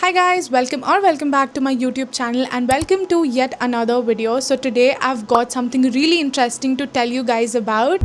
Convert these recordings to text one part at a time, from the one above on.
Hi guys, welcome back to my YouTube channel and welcome to yet another video. So today I've got something really interesting to tell you guys about.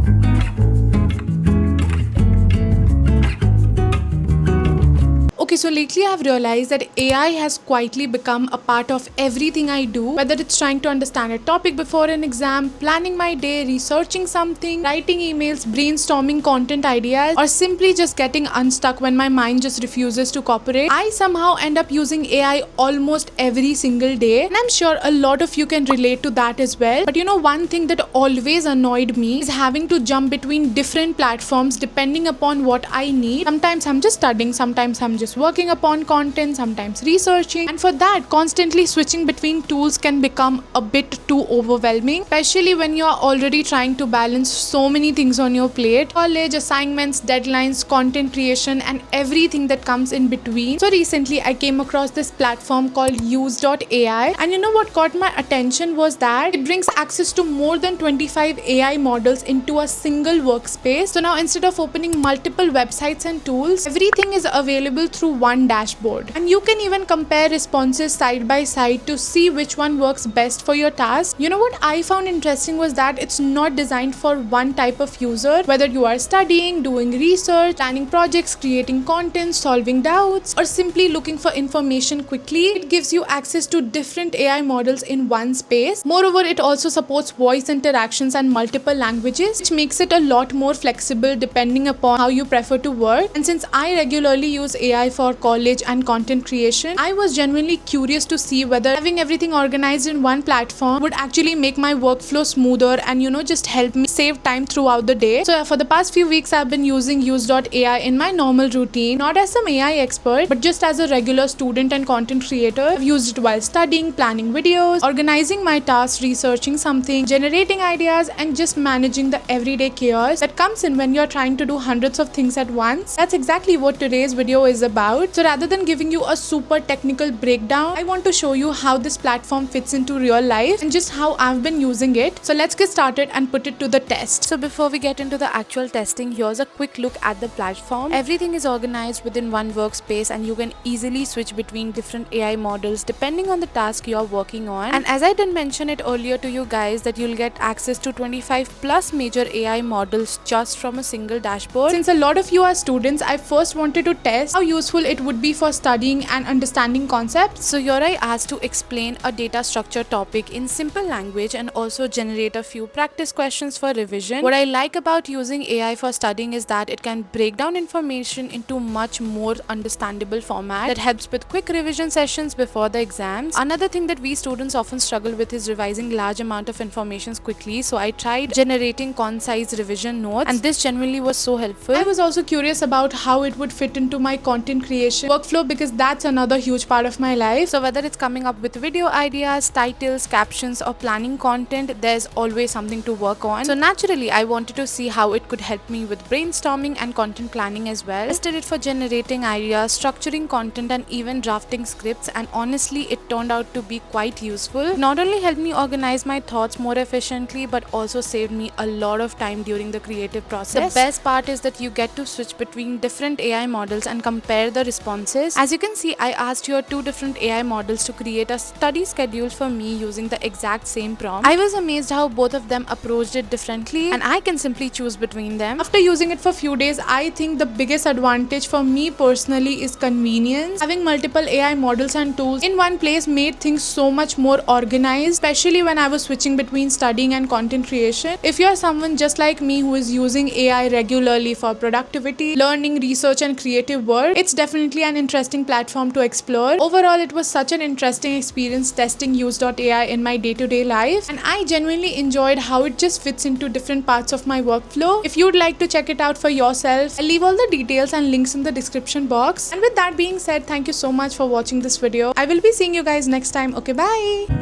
Okay, so lately I've realized that AI has quietly become a part of everything I do, whether it's trying to understand a topic before an exam, planning my day, researching something, writing emails, brainstorming content ideas, or simply just getting unstuck when my mind just refuses to cooperate. I somehow end up using AI almost every single day, and I'm sure a lot of you can relate to that as well. But you know, one thing that always annoyed me is having to jump between different platforms depending upon what I need. Sometimes I'm just studying, sometimes I'm just working upon content, sometimes researching, and for that constantly switching between tools can become a bit too overwhelming, especially when you're already trying to balance so many things on your plate: college, assignments, deadlines, content creation, and everything that comes in between. So recently I came across this platform called Use.AI, and you know what caught my attention was that it brings access to more than 25 AI models into a single workspace. So now instead of opening multiple websites and tools, everything is available through one dashboard, and you can even compare responses side by side to see which one works best for your task. You know what I found interesting was that it's not designed for one type of user. Whether you are studying, doing research, planning projects, creating content, solving doubts, or simply looking for information quickly, it gives you access to different AI models in one space. Moreover, it also supports voice interactions and multiple languages, which makes it a lot more flexible depending upon how you prefer to work. And since I regularly use AI for college and content creation, I was genuinely curious to see whether having everything organized in one platform would actually make my workflow smoother and just help me save time throughout the day. So for the past few weeks I've been using Use.AI in my normal routine, not as some AI expert but just as a regular student and content creator. I've used it while studying, planning videos, organizing my tasks, researching something, generating ideas, and just managing the everyday chaos that comes in when you're trying to do hundreds of things at once. That's exactly what today's video is about. So rather than giving you a super technical breakdown, I want to show you how this platform fits into real life and just how I've been using it. So let's get started and put it to the test. So before we get into the actual testing, here's a quick look at the platform. Everything is organized within one workspace and you can easily switch between different AI models depending on the task you're working on. And as I did mention it earlier to you guys, that you'll get access to 25 plus major AI models just from a single dashboard. Since a lot of you are students, I first wanted to test how useful it would be for studying and understanding concepts. So here I asked to explain a data structure topic in simple language and also generate a few practice questions for revision. What I like about using AI for studying is that it can break down information into much more understandable format that helps with quick revision sessions before the exams. Another thing that we students often struggle with is revising large amount of information quickly, so I tried generating concise revision notes, and this genuinely was so helpful. I was also curious about how it would fit into my content creation workflow because that's another huge part of my life. So whether it's coming up with video ideas, titles, captions, or planning content, there's always something to work on. So naturally I wanted to see how it could help me with brainstorming and content planning as well. I tested it for generating ideas, structuring content, and even drafting scripts, and honestly it turned out to be quite useful. It not only helped me organize my thoughts more efficiently but also saved me a lot of time during the creative process. The best part is that you get to switch between different AI models and compare the responses. As you can see, I asked here two different AI models to create a study schedule for me using the exact same prompt. I was amazed how both of them approached it differently, and I can simply choose between them. After using it for a few days, I think the biggest advantage for me personally is convenience. Having multiple AI models and tools in one place made things so much more organized, especially when I was switching between studying and content creation. If you're someone just like me who is using AI regularly for productivity, learning, research, and creative work, it's definitely an interesting platform to explore. Overall, it was such an interesting experience testing Use.AI in my day-to-day life, and I genuinely enjoyed how it just fits into different parts of my workflow. If you'd like to check it out for yourself, I'll leave all the details and links in the description box. And with that being said, thank you so much for watching this video. I will be seeing you guys next time. Okay, bye.